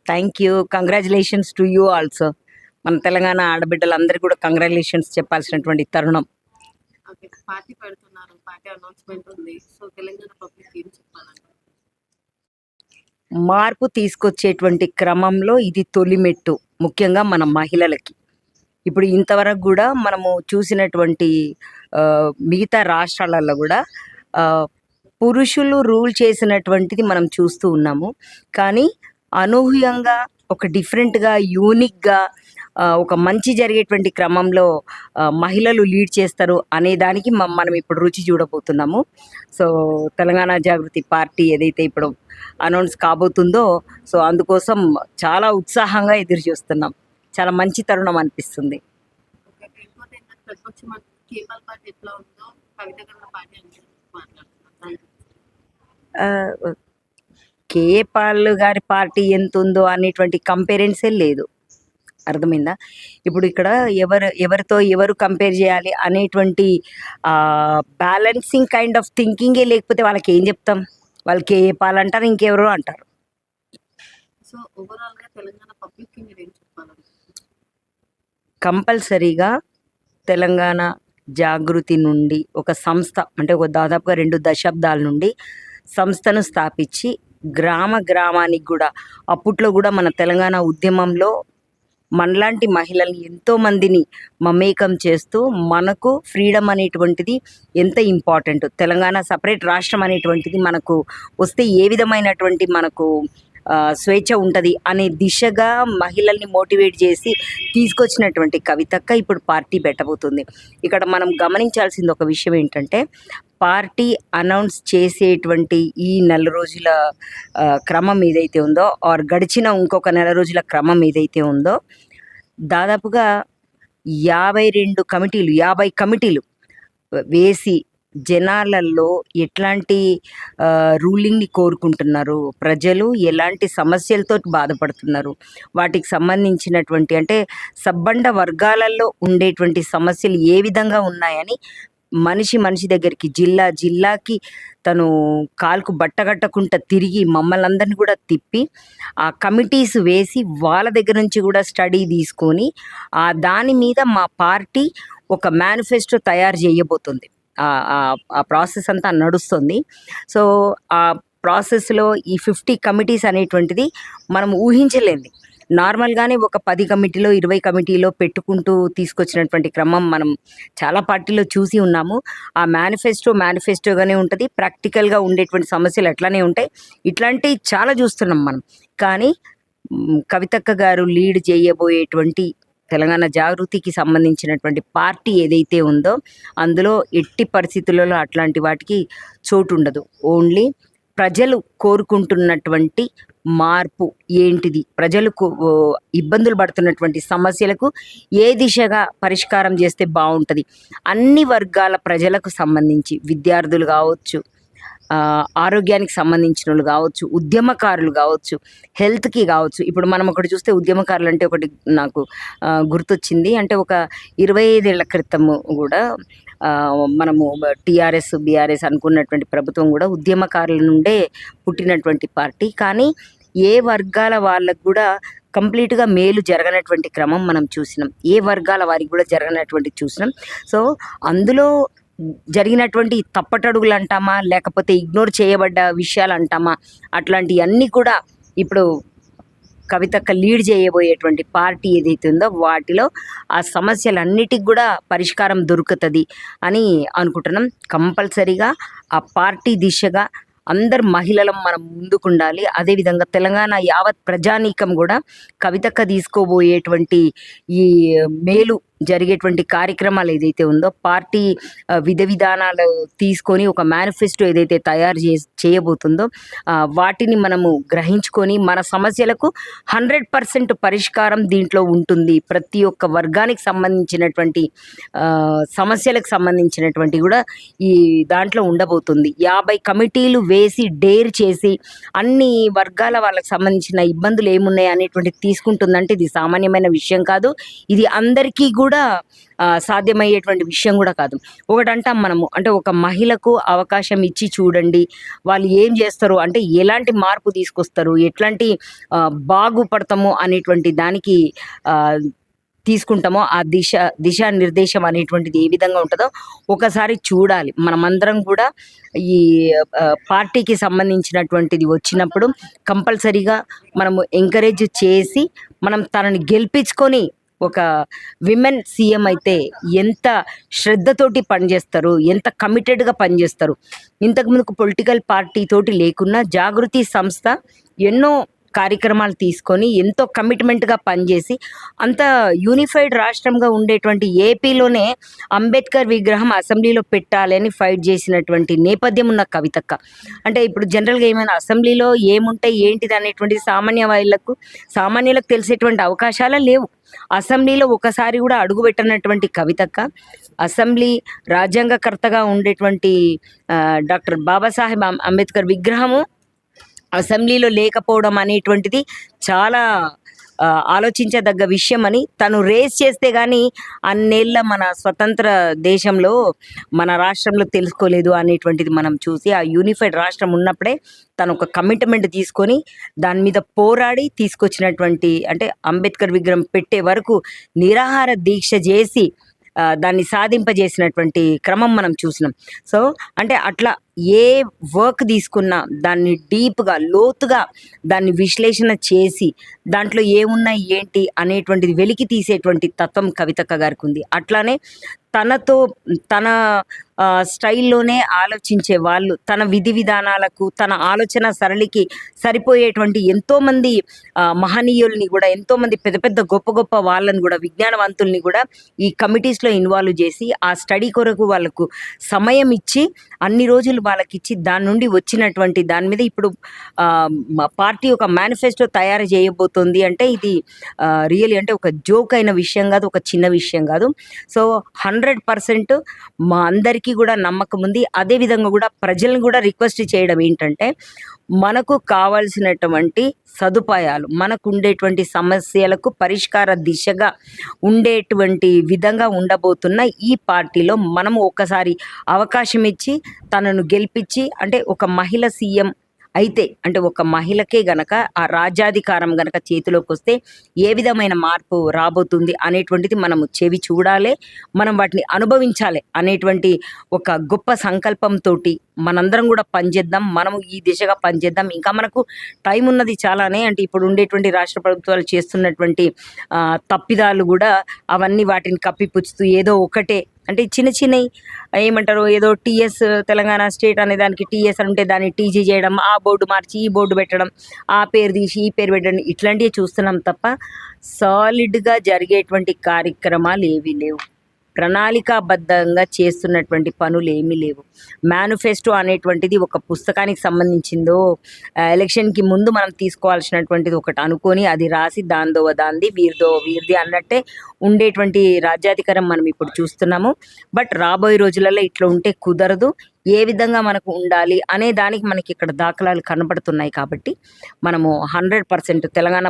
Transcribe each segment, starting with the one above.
Thank you. Congratulations to you also. మన తెలంగాణ ఆడబిడ్డలందరికీ కూడా congratulations చెప్పాల్సినటువంటి తరుణం. ఓకే. పార్టీ పెడుతున్నారు. పార్టీ అనౌన్స్‌మెంట్ ఉంది. సో, తెలంగాణ పబ్లిక్ ఏం చెప్పాలంటారు? మార్పు తీసుకొచ్చేటువంటి క్రమంలో ఇది తొలి మెట్టు. ముఖ్యంగా మన మహిళలకి. ఇప్పుడు ఇంతవరకు గూడా మనము చూసినటువంటి మిగతా రాష్ట్రాలలో గూడా పురుషులు రూల్ చేసినటువంటిది మనం చూస్తూ ఉన్నాము. కానీ అనూహ్యంగా ఒక డిఫరెంట్‌గా, యూనిక్‌గా ఒక మంచి జరిగేటువంటి క్రమంలో మహిళలు లీడ్ చేస్తారు అనే దానికి మనం ఇప్పుడు రుచి చూడబోతున్నాము. సో, తెలంగాణ జాగృతి పార్టీ ఏదైతే ఇప్పుడు అనౌన్స్ కాబోతుందో, సో అందుకోసం చాలా ఉత్సాహంగా ఎదురు చూస్తున్నాం. చాలా మంచి తరుణం అనిపిస్తుంది. ఓకే. ఇంకోటి ఏంటంటే ప్రతిపక్షం కేపాల్ పార్టీ ఎట్లా ఉందో కవిత గారి పార్టీ అని మాట్లాడుతున్నారు. కేపాల్ గారి పార్టీ ఎంతుందో అనేటువంటి కంపేరెన్సే లేదు. అర్థమైందా? ఇప్పుడు ఇక్కడ ఎవరితో ఎవరు కంపేర్ చేయాలి అనేటువంటి బ్యాలెన్సింగ్ కైండ్ ఆఫ్ థింకింగే లేకపోతే వాళ్ళకి ఏం చెప్తాం? వాళ్ళు కేపాల్ అంటారు, ఇంకెవరో అంటారు. సో, ఓవరాల్‌గా తెలంగాణ పబ్లిక్‌కి మీరేం చెప్పాలనుకుంటున్నారు? కంపల్సరీగా తెలంగాణ జాగృతి నుండి ఒక సంస్థ అంటే ఒక దాదాపుగా 2 దశాబ్దాల నుండి సంస్థను స్థాపించి గ్రామానికి కూడా అప్పట్లో కూడా మన తెలంగాణ ఉద్యమంలో మనలాంటి మహిళల్ని ఎంతోమందిని మమేకం చేస్తూ మనకు ఫ్రీడమ్ అనేటువంటిది ఎంత ఇంపార్టెంట్, తెలంగాణ సపరేట్ రాష్ట్రం అనేటువంటిది మనకు వస్తే ఏ విధమైనటువంటి మనకు స్వేచ్ఛ ఉంటుంది అనే దిశగా మహిళల్ని మోటివేట్ చేసి తీసుకొచ్చినటువంటి కవితక్క ఇప్పుడు పార్టీ పెట్టబోతుంది. ఇక్కడ మనం గమనించాల్సింది ఒక విషయం ఏంటంటే, పార్టీ అనౌన్స్ చేసేటువంటి ఈ నెల రోజుల క్రమం ఏదైతే ఉందో ఆర్ గడిచిన ఇంకొక నెల రోజుల క్రమం ఏదైతే ఉందో దాదాపుగా 52 కమిటీలు 50 కమిటీలు వేసి జనాలల్లో ఎట్లాంటి రూలింగ్ని కోరుకుంటున్నారు, ప్రజలు ఎలాంటి సమస్యలతో బాధపడుతున్నారు, వాటికి సంబంధించినటువంటి అంటే సబ్బండ వర్గాలలో ఉండేటువంటి సమస్యలు ఏ విధంగా ఉన్నాయని మనిషి దగ్గరికి జిల్లాకి తను కాలుకు బట్టగట్టకుండా తిరిగి మమ్మల్ని అందరినీ కూడా తిప్పి ఆ కమిటీస్ వేసి వాళ్ళ దగ్గర నుంచి కూడా స్టడీ తీసుకొని దాని మీద మా పార్టీ ఒక మేనిఫెస్టో తయారు చేయబోతుంది. ఆ ప్రాసెస్ అంతా నడుస్తుంది. సో ఆ ప్రాసెస్లో ఈ 50 కమిటీస్ అనేటువంటిది మనం ఊహించలేంది. నార్మల్గానే ఒక 10 కమిటీలో 20 కమిటీలో పెట్టుకుంటూ తీసుకొచ్చినటువంటి క్రమం మనం చాలా పార్టీలో చూసి ఉన్నాము. ఆ మేనిఫెస్టోగానే ఉంటుంది, ప్రాక్టికల్గా ఉండేటువంటి సమస్యలు అట్లానే ఉంటాయి. ఇట్లాంటివి చాలా చూస్తున్నాం మనం. కానీ కవితక్క గారు లీడ్ చేయబోయేటువంటి తెలంగాణ జాగృతికి సంబంధించినటువంటి పార్టీ ఏదైతే ఉందో అందులో ఎట్టి పరిస్థితులలో అట్లాంటి వాటికి చోటు ఉండదు. ఓన్లీ ప్రజలు కోరుకుంటున్నటువంటి మార్పు ఏంటిది, ప్రజలు ఇబ్బందులు పడుతున్నటువంటి సమస్యలకు ఏ దిశగా పరిష్కారం చేస్తే బాగుంటుంది, అన్ని వర్గాల ప్రజలకు సంబంధించి విద్యార్థులు కావచ్చు, ఆరోగ్యానికి సంబంధించిన వాళ్ళు కావచ్చు, ఉద్యమకారులు కావచ్చు, హెల్త్కి కావచ్చు. ఇప్పుడు మనం ఒకటి చూస్తే ఉద్యమకారులు అంటే ఒకటి నాకు గుర్తొచ్చింది. అంటే ఒక 25 ఏళ్ల క్రితము కూడా మనము టీఆర్ఎస్ బీఆర్ఎస్ అనుకున్నటువంటి ప్రభుత్వం కూడా ఉద్యమకారుల నుండే పుట్టినటువంటి పార్టీ. కానీ ఏ వర్గాల వాళ్ళకు కూడా కంప్లీట్గా మేలు జరగనటువంటి క్రమం మనం చూసినాం, ఏ వర్గాల వారికి కూడా జరగనటువంటి చూసినాం. సో అందులో జరిగినటువంటి తప్పటడుగులు అంటామా లేకపోతే ఇగ్నోర్ చేయబడ్డ విషయాలు అంటామా, అట్లాంటివన్నీ కూడా ఇప్పుడు కవితక్క లీడ్ చేయబోయేటువంటి పార్టీ ఏదైతే ఉందో వాటిలో ఆ సమస్యలన్నిటికి కూడా పరిష్కారం దొరుకుతుంది అని అనుకుంటున్నాం. కంపల్సరీగా ఆ పార్టీ దిశగా అందరు మహిళలం మనం ముందుకుండాలి. అదేవిధంగా తెలంగాణ యావత్ ప్రజానీకం కూడా కవితక్క తీసుకోబోయేటువంటి ఈ మేలు జరిగేటువంటి కార్యక్రమాలు ఏదైతే ఉందో పార్టీ విధానాలు తీసుకొని ఒక మేనిఫెస్టో ఏదైతే తయారు చేయబోతుందో వాటిని మనము గ్రహించుకొని మన సమస్యలకు 100% పరిష్కారం దీంట్లో ఉంటుంది. ప్రతి ఒక్క వర్గానికి సంబంధించినటువంటి సమస్యలకు సంబంధించినటువంటి కూడా ఈ దాంట్లో ఉండబోతుంది. 50 కమిటీలు వేసి డేర్ చేసి అన్ని వర్గాల వాళ్ళకి సంబంధించిన ఇబ్బందులు ఏమున్నాయి అనేటువంటిది తీసుకుంటుందంటే ఇది సామాన్యమైన విషయం కాదు. ఇది అందరికీ కూడా కూడా సాధ్యమయ్యేటువంటి విషయం కూడా కాదు. ఒకటంటాం మనము, అంటే ఒక మహిళకు అవకాశం ఇచ్చి చూడండి, వాళ్ళు ఏం చేస్తారు, అంటే ఎలాంటి మార్పు తీసుకొస్తారు, ఎట్లాంటి బాగుపడతాము అనేటువంటి దానికి తీసుకుంటామో ఆ దిశానిర్దేశం అనేటువంటిది ఏ విధంగా ఉంటుందో ఒకసారి చూడాలి. మనమందరం కూడా ఈ పార్టీకి సంబంధించినటువంటిది వచ్చినప్పుడు కంపల్సరీగా మనము ఎంకరేజ్ చేసి మనం తనని గెలిపించుకొని, ఒక విమెన్ సీఎం అయితే ఎంత శ్రద్ధతోటి పనిచేస్తారు, ఎంత కమిటెడ్గా పనిచేస్తారు. ఇంతకుముందుకు పొలిటికల్ పార్టీ తోటి లేకున్నా జాగృతి సంస్థ ఎన్నో కార్యక్రమాలు తీసుకొని ఎంతో కమిట్మెంట్గా పనిచేసి అంత యూనిఫైడ్ రాష్ట్రంగా ఉండేటువంటి ఏపీలోనే అంబేద్కర్ విగ్రహం అసెంబ్లీలో పెట్టాలని ఫైట్ చేసినటువంటి నేపథ్యం ఉన్న కవితక్క. అంటే ఇప్పుడు జనరల్గా ఏమైనా అసెంబ్లీలో ఏముంటాయి ఏంటిది అనేటువంటి సామాన్యులకు తెలిసేటువంటి అవకాశాలే లేవు. అసెంబ్లీలో ఒకసారి కూడా అడుగుపెట్టనటువంటి కవితక్క అసెంబ్లీ రాజ్యాంగకర్తగా ఉండేటువంటి డాక్టర్ బాబాసాహెబ్ అంబేద్కర్ విగ్రహము అసెంబ్లీలో లేకపోవడం అనేటువంటిది చాలా ఆలోచించదగ్గ విషయం అని తను రేస్ చేస్తే కానీ అన్నేళ్ళ మన స్వతంత్ర దేశంలో మన రాష్ట్రంలో తెలుసుకోలేదు అనేటువంటిది మనం చూసి, ఆ యూనిఫైడ్ రాష్ట్రం ఉన్నప్పుడే తను ఒక కమిట్మెంట్ తీసుకొని దాని మీద పోరాడి తీసుకొచ్చినటువంటి, అంటే అంబేద్కర్ విగ్రహం పెట్టే వరకు నిరాహార దీక్ష చేసి దాన్ని సాధింపజేసినటువంటి క్రమం మనం చూసినాం. సో అంటే అట్లా ఏ వర్క్ తీసుకున్నా దాన్ని డీప్గా లోతుగా దాన్ని విశ్లేషణ చేసి దాంట్లో ఏమున్నాయి ఏంటి అనేటువంటిది వెలికి తీసేటువంటి తత్వం కవితక్క గారికి ఉంది. అట్లానే తన స్టైల్లోనే ఆలోచించే వాళ్ళు, తన విధి విధానాలకు, తన ఆలోచన సరళికి సరిపోయేటువంటి ఎంతోమంది మహనీయుల్ని కూడా, ఎంతోమంది పెద్ద పెద్ద గొప్ప గొప్ప వాళ్ళని కూడా, విజ్ఞానవంతుల్ని కూడా ఈ కమిటీస్లో ఇన్వాల్వ్ చేసి ఆ స్టడీ కొరకు వాళ్ళకు సమయం ఇచ్చి అన్ని రోజులు వాళ్ళకి ఇచ్చి దాని నుండి వచ్చినటువంటి దాని మీద ఇప్పుడు పార్టీ ఒక మేనిఫెస్టో తయారు చేయబోతోంది. అంటే ఇది రియల్లీ అంటే ఒక జోక్ అయిన విషయం కాదు, ఒక చిన్న విషయం కాదు. సో 100% మా అందరికీ కూడా నమ్మకం ఉంది. అదేవిధంగా కూడా ప్రజలను కూడా రిక్వెస్ట్ చేయడం ఏంటంటే, మనకు కావాల్సినటువంటి సదుపాయాలు, మనకు ఉండేటువంటి సమస్యలకు పరిష్కార దిశగా ఉండేటువంటి విధంగా ఉండబోతున్న ఈ పార్టీలో మనము ఒకసారి అవకాశం ఇచ్చి తనను గెలిపించి, అంటే ఒక మహిళ సీఎం అయితే, అంటే ఒక మహిళకే గనక ఆ రాజ్యాధికారం గనక చేతిలోకి వస్తే ఏ విధమైన మార్పు రాబోతుంది అనేటువంటిది మనము చెవి చూడాలి, మనం వాటిని అనుభవించాలి అనేటువంటి ఒక గొప్ప సంకల్పంతో మనందరం కూడా పనిచేద్దాం. మనము ఈ దిశగా పనిచేద్దాం. ఇంకా మనకు టైం ఉన్నది చాలానే. అంటే ఇప్పుడు ఉండేటువంటి రాష్ట్ర ప్రభుత్వాలు చేస్తున్నటువంటి తప్పిదాలు కూడా అవన్నీ వాటిని కప్పిపుచ్చుతూ ఏదో ఒకటే, అంటే చిన్న చిన్నవి ఏమంటారు, ఏదో టీఎస్ తెలంగాణ స్టేట్ అనే దానికి టీఎస్ అంటే దాన్ని టీజీ చేయడం, ఆ బోర్డు మార్చి ఈ బోర్డు పెట్టడం, ఆ పేరు తీసి ఈ పేరు పెట్టడం, ఇట్లాంటివి చూస్తున్నాం తప్ప సాలిడ్గా జరిగేటువంటి కార్యక్రమాలు ఏవీ లేవు. ప్రణాళికాబద్ధంగా చేస్తున్నటువంటి పనులు ఏమీ లేవు. మేనిఫెస్టో అనేటువంటిది ఒక పుస్తకానికి సంబంధించిందో, ఎలక్షన్కి ముందు మనం తీసుకోవాల్సినటువంటిది ఒకటి అనుకొని అది రాసి దాందో దాంది వీరిది అన్నట్టే ఉండేటువంటి రాజ్యాధికారం మనం ఇప్పుడు చూస్తున్నాము. బట్ రాబోయే రోజులలో ఇట్లా ఉంటే కుదరదు. ఏ విధంగా మనకు ఉండాలి అనే దానికి మనకి ఇక్కడ దాఖలాలు కనబడుతున్నాయి. కాబట్టి మనము 100% తెలంగాణ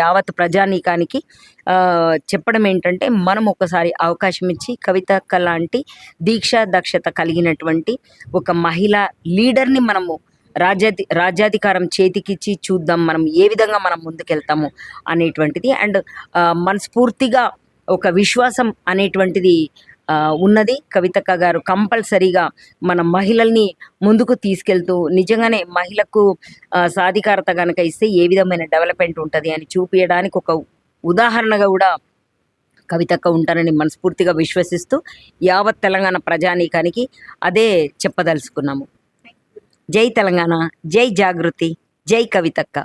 యావత్ ప్రజానీకానికి చెప్పడం ఏంటంటే, మనం ఒకసారి అవకాశం ఇచ్చి కవితక్క లాంటి దీక్షా దక్షత కలిగినటువంటి ఒక మహిళా లీడర్ని మనము రాజ్యాధికారం చేతికిచ్చి చూద్దాం మనం ఏ విధంగా మనం ముందుకెళ్తాము అనేటువంటిది. అండ్ మనస్ఫూర్తిగా ఒక విశ్వాసం అనేటువంటిది ఉన్నది. కవితక్క గారు కంపల్సరీగా మన మహిళల్ని ముందుకు తీసుకెళ్తూ నిజంగానే మహిళకు సాధికారత కనుక ఇస్తే ఏ విధమైన డెవలప్మెంట్ ఉంటుంది అని చూపించడానికి ఒక ఉదాహరణగా కూడా కవితక్క ఉంటారని మనస్ఫూర్తిగా విశ్వసిస్తూ యావత్ తెలంగాణ ప్రజానీకానికి అదే చెప్పదలుచుకున్నాము. జై తెలంగాణ, జై జాగృతి, జై కవితక్క.